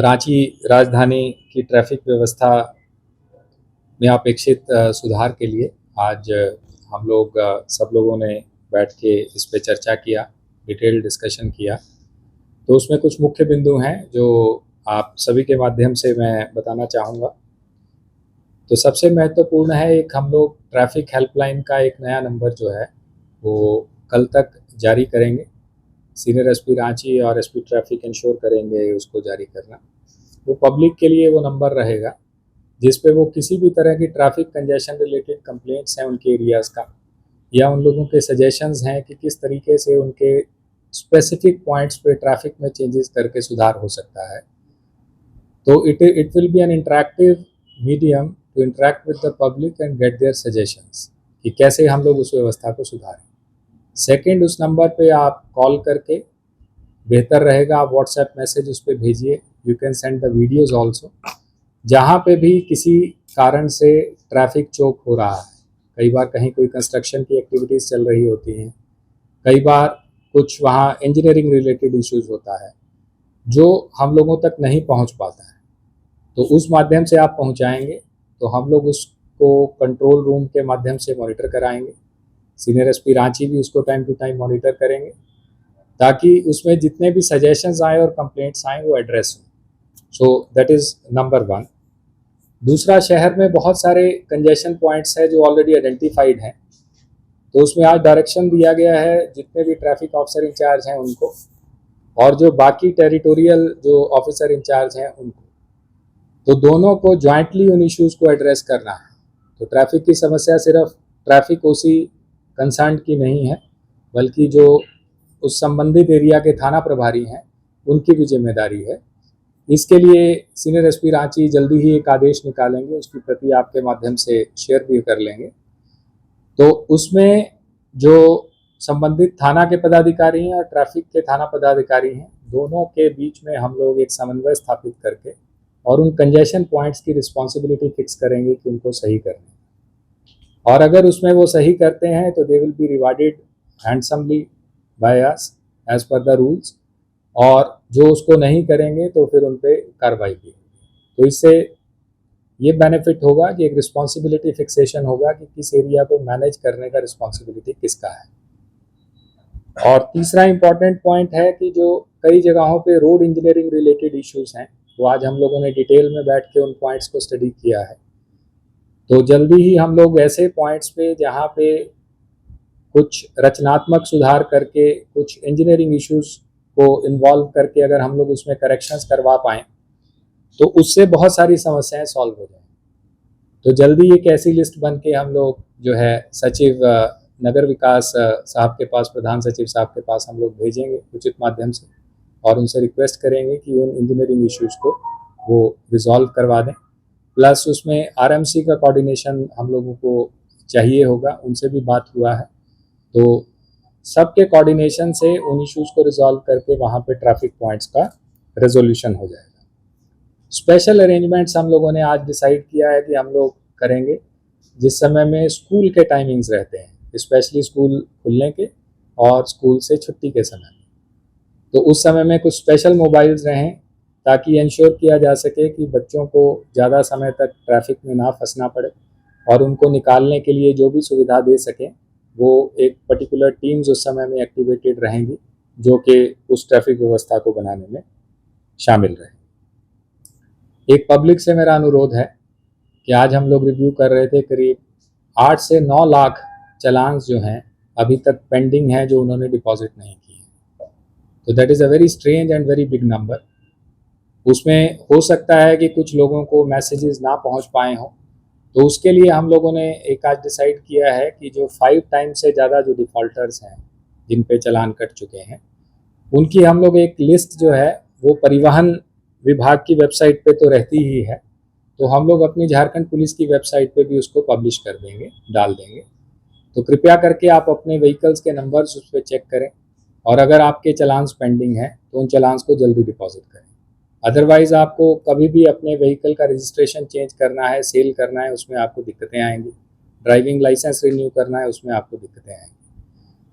रांची राजधानी की ट्रैफिक व्यवस्था में अपेक्षित सुधार के लिए आज हम लोग सब लोगों ने बैठ के इस पे चर्चा किया, डिटेल डिस्कशन किया। तो उसमें कुछ मुख्य बिंदु हैं जो आप सभी के माध्यम से मैं बताना चाहूँगा। तो सबसे महत्वपूर्ण है, एक हम लोग ट्रैफिक हेल्पलाइन का एक नया नंबर जो है वो कल तक जारी करेंगे। सीनियर एसपी रांची और एसपी ट्रैफिक इंश्योर करेंगे उसको जारी करना। वो पब्लिक के लिए वो नंबर रहेगा जिस पे वो किसी भी तरह की ट्रैफिक कंजेशन रिलेटेड कंप्लेंट्स हैं उनके एरियाज़ का, या उन लोगों के सजेशंस हैं कि किस तरीके से उनके स्पेसिफिक पॉइंट्स पे ट्रैफिक में चेंजेस करके सुधार हो सकता है। तो it will be an interactive medium to interact with the public and get their suggestions कि कैसे हम लोग उस व्यवस्था को सुधारें। सेकेंड, उस नंबर पे आप कॉल करके, बेहतर रहेगा आप व्हाट्सएप मैसेज उस पर भेजिए। You can send the videos also. जहाँ पे भी किसी कारण से ट्रैफिक चोक हो रहा है, कई बार कहीं कोई कंस्ट्रक्शन की एक्टिविटीज़ चल रही होती हैं, कई बार कुछ वहाँ इंजीनियरिंग रिलेटेड इश्यूज होता है जो हम लोगों तक नहीं पहुँच पाता है, तो उस माध्यम से आप पहुँचाएंगे तो हम लोग उसको कंट्रोल रूम के माध्यम से मॉनिटर कराएंगे। सीनियर एसपी रांची भी उसको टाइम टू टाइम मॉनिटर करेंगे ताकि उसमें जितने भी सजेशंस आए और कंप्लेंट्स आए वो एड्रेस हो। So that is number one. दूसरा, शहर में बहुत सारे कंजेशन पॉइंट्स हैं जो ऑलरेडी आइडेंटिफाइड हैं, तो उसमें आज डायरेक्शन दिया गया है जितने भी ट्रैफिक ऑफिसर इंचार्ज हैं उनको, और जो बाकी टेरिटोरियल जो ऑफिसर इंचार्ज हैं उनको, तो दोनों को ज्वाइंटली उन इश्यूज़ को एड्रेस करना है। तो ट्रैफिक की समस्या सिर्फ ट्रैफिक ओसी कंसर्न की नहीं है, बल्कि जो उस संबंधित एरिया के थाना प्रभारी हैं उनकी भी जिम्मेदारी है। इसके लिए सीनियर एसपी रांची जल्दी ही एक आदेश निकालेंगे, उसकी प्रति आपके माध्यम से शेयर भी कर लेंगे। तो उसमें जो संबंधित थाना के पदाधिकारी हैं और ट्रैफिक के थाना पदाधिकारी हैं, दोनों के बीच में हम लोग एक समन्वय स्थापित करके और उन कंजेशन पॉइंट्स की रिस्पॉन्सिबिलिटी फिक्स करेंगे कि उनको सही करना है। और अगर उसमें वो सही करते हैं तो they will be rewarded handsomely by us as per the rules, और जो उसको नहीं करेंगे तो फिर उन पर कार्रवाई भी होगी। तो इससे ये बेनिफिट होगा कि एक रिस्पॉन्सिबिलिटी फिक्सेशन होगा कि किस एरिया को मैनेज करने का रिस्पॉन्सिबिलिटी किसका है। और तीसरा इम्पॉर्टेंट पॉइंट है कि जो कई जगहों पे रोड इंजीनियरिंग रिलेटेड इश्यूज हैं, वो आज हम लोगों ने डिटेल में बैठ के उन पॉइंट्स को स्टडी किया है। तो जल्दी ही हम लोग ऐसे पॉइंट्स पे जहाँ पे कुछ रचनात्मक सुधार करके, कुछ इंजीनियरिंग इश्यूज को इन्वॉल्व करके अगर हम लोग उसमें करेक्शंस करवा पाएँ तो उससे बहुत सारी समस्याएं सॉल्व हो जाएंगी। तो जल्दी एक ऐसी लिस्ट बन के हम लोग जो है सचिव नगर विकास साहब के पास, प्रधान सचिव साहब के पास हम लोग भेजेंगे उचित माध्यम से, और उनसे रिक्वेस्ट करेंगे कि उन इंजीनियरिंग इश्यूज़ को वो रिजॉल्व करवा दें। प्लस उसमें आरएमसी का कोऑर्डिनेशन हम लोगों को चाहिए होगा, उनसे भी बात हुआ है। तो सबके कोऑर्डिनेशन से उन इश्यूज़ को रिजॉल्व करके वहाँ पे ट्रैफिक पॉइंट्स का रेजोल्यूशन हो जाएगा। स्पेशल अरेंजमेंट्स हम लोगों ने आज डिसाइड किया है कि हम लोग करेंगे जिस समय में स्कूल के टाइमिंग्स रहते हैं, स्पेशली स्कूल खुलने के और स्कूल से छुट्टी के समय में, तो उस समय में कुछ स्पेशल मोबाइल्स रहें ताकि इंश्योर किया जा सके कि बच्चों को ज़्यादा समय तक ट्रैफिक में ना फंसना पड़े, और उनको निकालने के लिए जो भी सुविधा दे सकें वो एक पर्टिकुलर टीम्स उस समय में एक्टिवेटेड रहेंगी जो कि उस ट्रैफिक व्यवस्था को बनाने में शामिल रहे। एक पब्लिक से मेरा अनुरोध है कि आज हम लोग रिव्यू कर रहे थे, करीब 8 से 9 लाख चलान्स जो हैं अभी तक पेंडिंग हैं जो उन्होंने डिपॉजिट नहीं किए। तो that is a very strange and very big number. उसमें हो सकता है कि कुछ लोगों को मैसेजेस ना पहुंच पाए हों, तो उसके लिए हम लोगों ने एक आज डिसाइड किया है कि जो 5 टाइम्स से ज़्यादा जो डिफ़ॉल्टर्स हैं जिन पे चालान कट चुके हैं, उनकी हम लोग एक लिस्ट जो है वो परिवहन विभाग की वेबसाइट पे तो रहती ही है, तो हम लोग अपनी झारखंड पुलिस की वेबसाइट पे भी उसको पब्लिश कर देंगे, डाल देंगे। तो कृपया करके आप अपने व्हीकल्स के नंबर्स उस पर चेक करें, और अगर आपके चलान्स पेंडिंग हैं तो उन चलान्स को जल्दी डिपॉजिट करें। अदरवाइज़ आपको कभी भी अपने व्हीकल का रजिस्ट्रेशन चेंज करना है, सेल करना है, उसमें आपको दिक्कतें आएंगी। ड्राइविंग लाइसेंस रिन्यू करना है, उसमें आपको दिक्कतें आएंगी।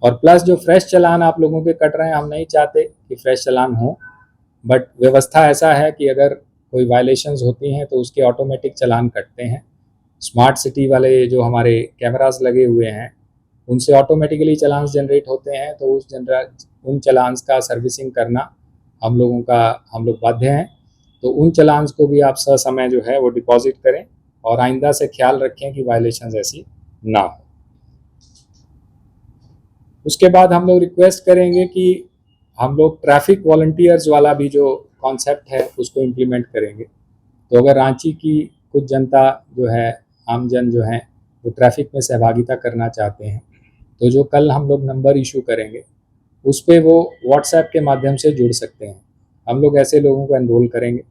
और प्लस जो फ्रेश चलान आप लोगों के कट रहे हैं, हम नहीं चाहते कि फ्रेश चलान हो, बट व्यवस्था ऐसा है कि अगर कोई वायलेशंस होती हैं तो उसके ऑटोमेटिक चालान कटते हैं। स्मार्ट सिटी वाले जो हमारे कैमरास लगे हुए हैं उनसे ऑटोमेटिकली चालान्स जनरेट होते हैं, तो उन चालान्स का सर्विसिंग करना हम लोग बाध्य हैं। तो उन चालान्स को भी आप ससमय जो है वो डिपॉजिट करें और आइंदा से ख्याल रखें कि वायलेशंस ऐसी ना हो। उसके बाद हम लोग रिक्वेस्ट करेंगे कि हम लोग ट्रैफिक वॉलंटियर्स वाला भी जो कॉन्सेप्ट है उसको इम्प्लीमेंट करेंगे। तो अगर रांची की कुछ जनता जो है, आम जन जो है, वो ट्रैफिक में सहभागिता करना चाहते हैं, तो जो कल हम लोग नंबर इशू करेंगे उस पर वो व्हाट्सएप के माध्यम से जुड़ सकते हैं। हम लोग ऐसे लोगों को एनरोल करेंगे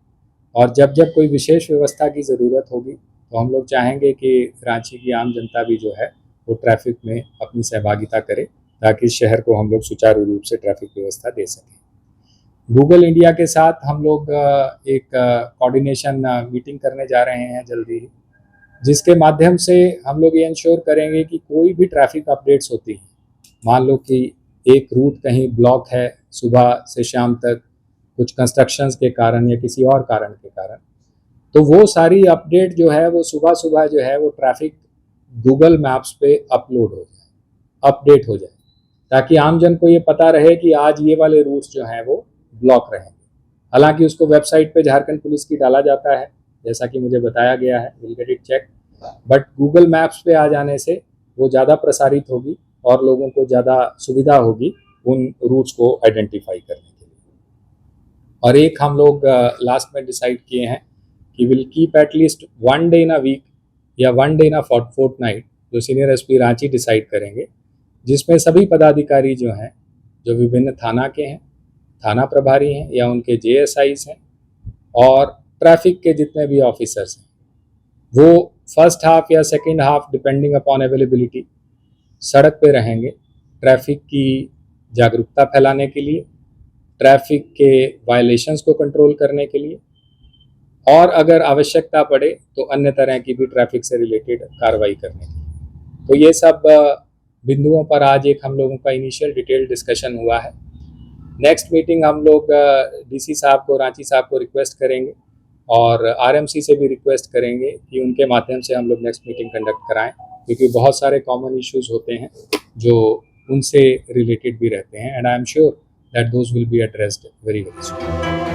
और जब जब कोई विशेष व्यवस्था की ज़रूरत होगी तो हम लोग चाहेंगे कि रांची की आम जनता भी जो है वो ट्रैफिक में अपनी सहभागिता करे, ताकि इस शहर को हम लोग सुचारू रूप से ट्रैफिक व्यवस्था दे सकें। गूगल इंडिया के साथ हम लोग एक कोऑर्डिनेशन मीटिंग करने जा रहे हैं जल्दी ही, जिसके माध्यम से हम लोग ये इंश्योर करेंगे कि कोई भी ट्रैफिक अपडेट्स होती हैं, मान लो कि एक रूट कहीं ब्लॉक है सुबह से शाम तक कुछ कंस्ट्रक्शंस के कारण या किसी और कारण के कारण, तो वो सारी अपडेट जो है वो सुबह सुबह जो है वो ट्रैफिक गूगल मैप्स पे अपलोड हो जाए, अपडेट हो जाए, ताकि आम जन को ये पता रहे कि आज ये वाले रूट्स जो हैं वो ब्लॉक रहेंगे। हालांकि उसको वेबसाइट पे झारखंड पुलिस की डाला जाता है, जैसा कि मुझे बताया गया है, will get it check, but Google Maps पे आ जाने से वो ज़्यादा प्रसारित होगी और लोगों को ज़्यादा सुविधा होगी उन रूट्स को आइडेंटिफाई करने के लिए। और एक हम लोग लास्ट में डिसाइड किए हैं कि will keep at least 1 day in a week या 1 डे इन अ फोर्टनाइट, जो सीनियर एसपी रांची डिसाइड करेंगे, जिसमें सभी पदाधिकारी जो हैं, जो विभिन्न थाना के हैं, थाना प्रभारी हैं या उनके जेएसआईज हैं, और ट्रैफिक के जितने भी ऑफिसर्स हैं, वो फर्स्ट हाफ या second half depending upon availability सड़क पे रहेंगे ट्रैफिक की जागरूकता फैलाने के लिए, ट्रैफिक के वायलेशंस को कंट्रोल करने के लिए, और अगर आवश्यकता पड़े तो अन्य तरह की भी ट्रैफिक से रिलेटेड कार्रवाई करने के लिए। तो ये सब बिंदुओं पर आज एक हम लोगों का इनिशियल डिटेल डिस्कशन हुआ है। नेक्स्ट मीटिंग हम लोग डीसी साहब को, रांची साहब को रिक्वेस्ट करेंगे और आरएमसी से भी रिक्वेस्ट करेंगे कि उनके माध्यम से हम लोग नेक्स्ट मीटिंग कंडक्ट कराएं, क्योंकि बहुत सारे कॉमन इश्यूज होते हैं जो उनसे रिलेटेड भी रहते हैं, and I am sure that those will be addressed very very soon.